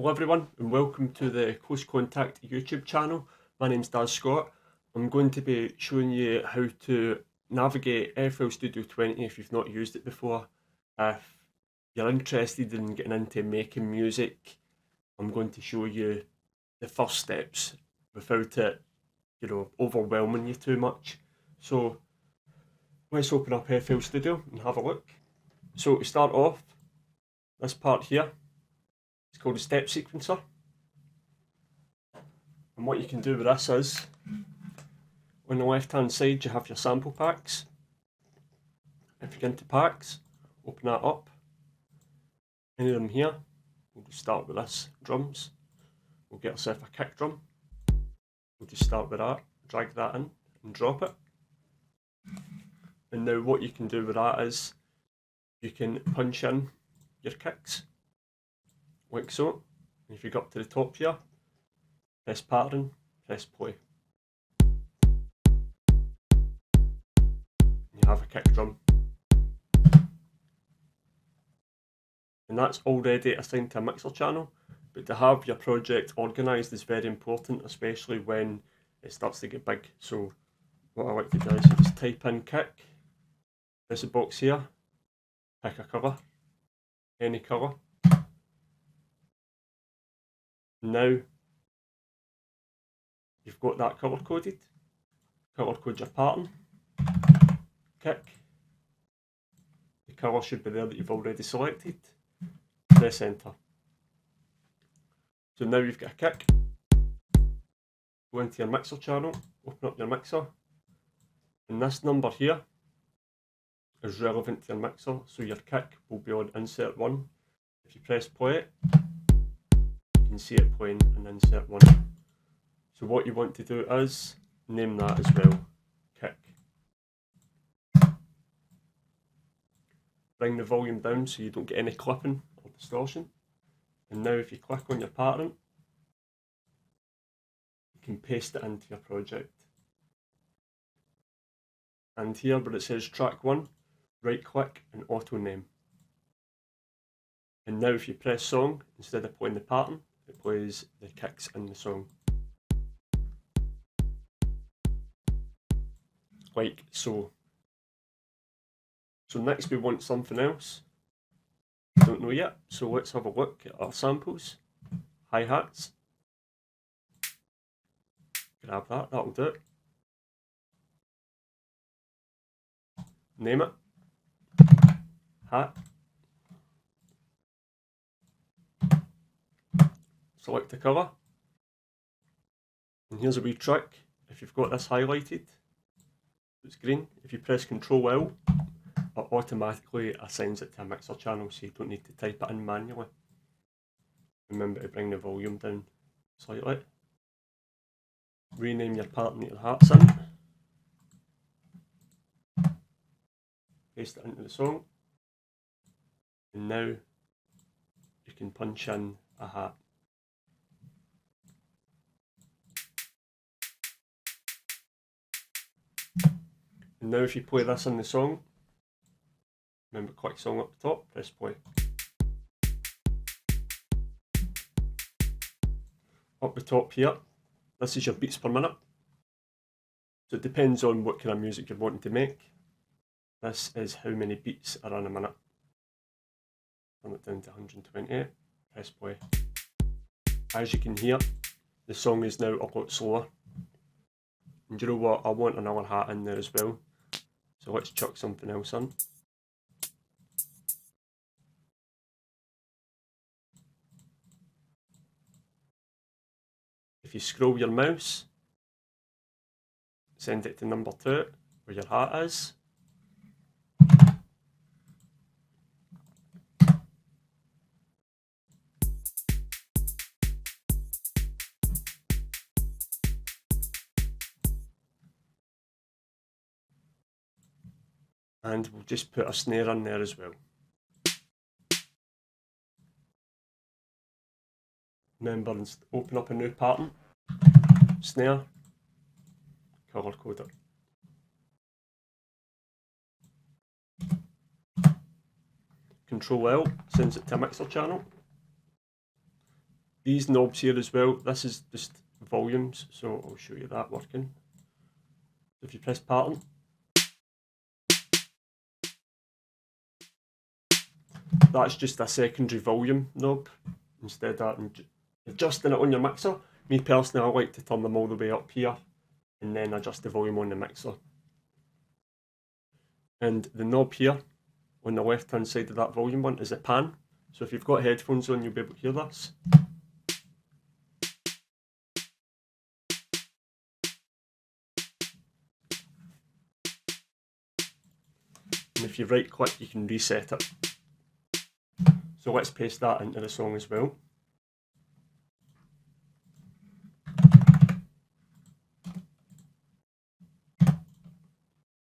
Hello everyone and welcome to the Close Contact YouTube channel. My name's Daz Scott. I'm going to be showing you how to navigate FL Studio 20 if you've not used it before. If you're interested in getting into making music, I'm going to show you the first steps without it, overwhelming you too much. So let's open up FL Studio and have a look. So to start off, this part here, it's called a step sequencer. And what you can do with this is, on the left hand side you have your sample packs. If you go into packs, open that up. Any of them here, we'll just start with this, drums. We'll get ourselves a kick drum. We'll just start with that, drag that in and drop it. And now what you can do with that is, you can punch in your kicks, like so. And if you go up to the top here, press pattern, press play. You have a kick drum. And that's already assigned to a mixer channel, but to have your project organised is very important, especially when it starts to get big. So what I like to do is just type in kick, press a box here, pick a colour, any colour. Now you've got that colour coded, colour code your pattern, kick, the colour should be there that you've already selected, press enter. So now you've got a kick, go into your mixer channel, open up your mixer, and this number here is relevant to your mixer, so your kick will be on insert 1. If you press play, you can see it playing in insert 1. So what you want to do is name that as well, kick. Bring the volume down so you don't get any clipping or distortion. And now if you click on your pattern, you can paste it into your project. And here where it says track 1, right click and auto name. And now if you press song, instead of playing the pattern, it plays the kicks in the song. Like so. So next we want something else. Don't know yet, so let's have a look at our samples. Hi-hats. Grab that, that'll do it. Name it. Hat. Select the colour. And here's a wee trick. If you've got this highlighted, it's green. If you press Ctrl L, it automatically assigns it to a mixer channel, so you don't need to type it in manually. Remember to bring the volume down slightly. Rename your pattern that your hat's in. Paste it into the song. And now you can punch in a hat. And now if you play this in the song, remember click song up the top, press play. Up the top here, this is your beats per minute. So it depends on what kind of music you're wanting to make. This is how many beats are in a minute. Turn it down to 128, press play. As you can hear, the song is now a lot slower. And you know what, I want another hat in there as well. So let's chuck something else in. If you scroll your mouse, send it to number 2, where your hat is. And we'll just put a snare in there as well. Remember, open up a new pattern, snare, colour code it. Ctrl L sends it to a mixer channel. these knobs here as well, this is just volumes, so I'll show you that working. If you press pattern, that's just a secondary volume knob instead of adjusting it on your mixer. Me personally, I like to turn them all the way up here and then adjust the volume on the mixer. And the knob here on the left hand side of that volume one is a pan. So if you've got headphones on, you'll be able to hear this. And if you right click, you can reset it. So let's paste that into the song as well.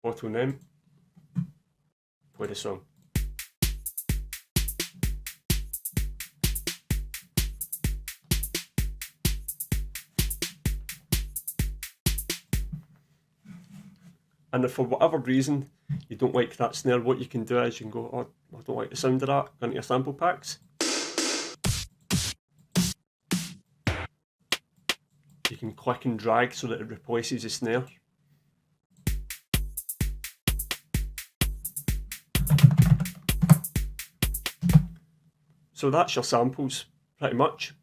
Auto name, play the song. And if for whatever reason you don't like that snare, what you can do is you can go, oh, I don't like the sound of that, go into your sample packs. You can click and drag so that it replaces the snare. So that's your samples, pretty much.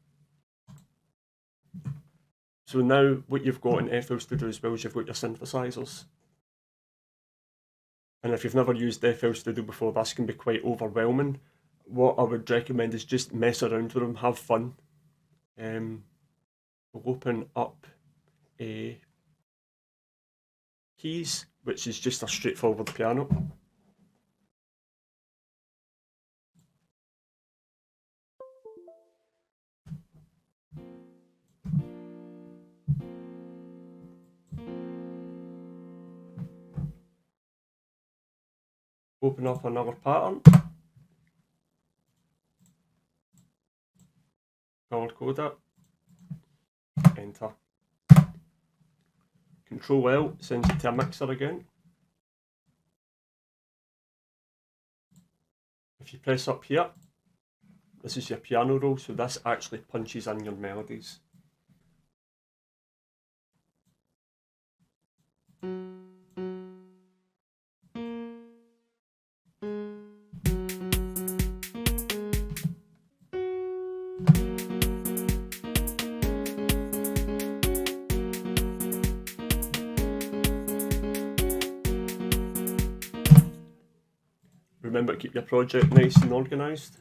So now what you've got in FL Studio as well is you've got your synthesizers. And if you've never used FL Studio before, this can be quite overwhelming. What I would recommend is just mess around with them, have fun. We'll open up keys, which is just a straightforward piano. Open up another pattern. Color code it. Enter. Control L sends it to a mixer again. If you press up here, this is your piano roll, so this actually punches in your melodies. Remember to keep your project nice and organised.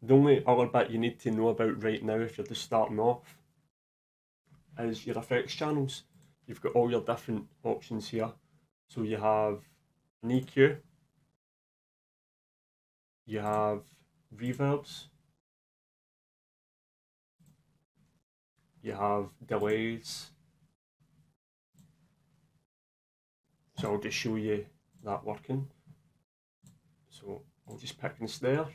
The only other bit you need to know about right now if you're just starting off is your effects channels. You've got all your different options here. So you have an EQ, you have reverbs, you have delays. So I'll just show you that working. So I'll just pick and snare.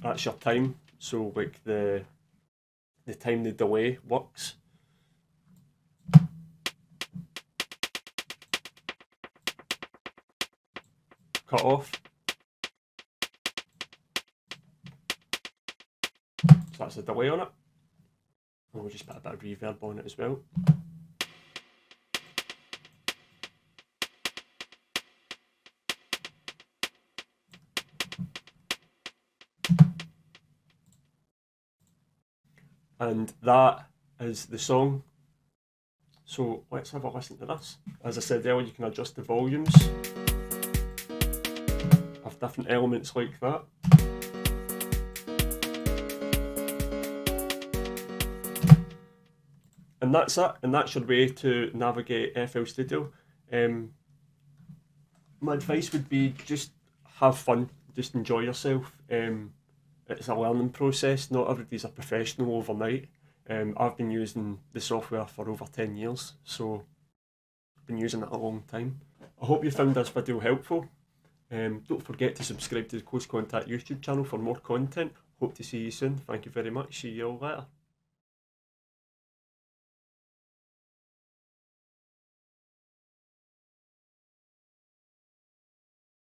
That's your time, so like the time the delay works. Cut off. So that's the delay on it. And we'll just put a bit of reverb on it as well. And that is the song. So let's have a listen to this. As I said earlier, you can adjust the volumes of different elements like that. And that's it, and that's your way to navigate FL Studio. my advice would be just have fun, just enjoy yourself. It's a learning process. Not everybody's a professional overnight. I've been using the software for over 10 years, so I've been using it a long time. I hope you found this video helpful. Don't forget to subscribe to the Close Contact YouTube channel for more content. Hope to see you soon. Thank you very much. See you all later.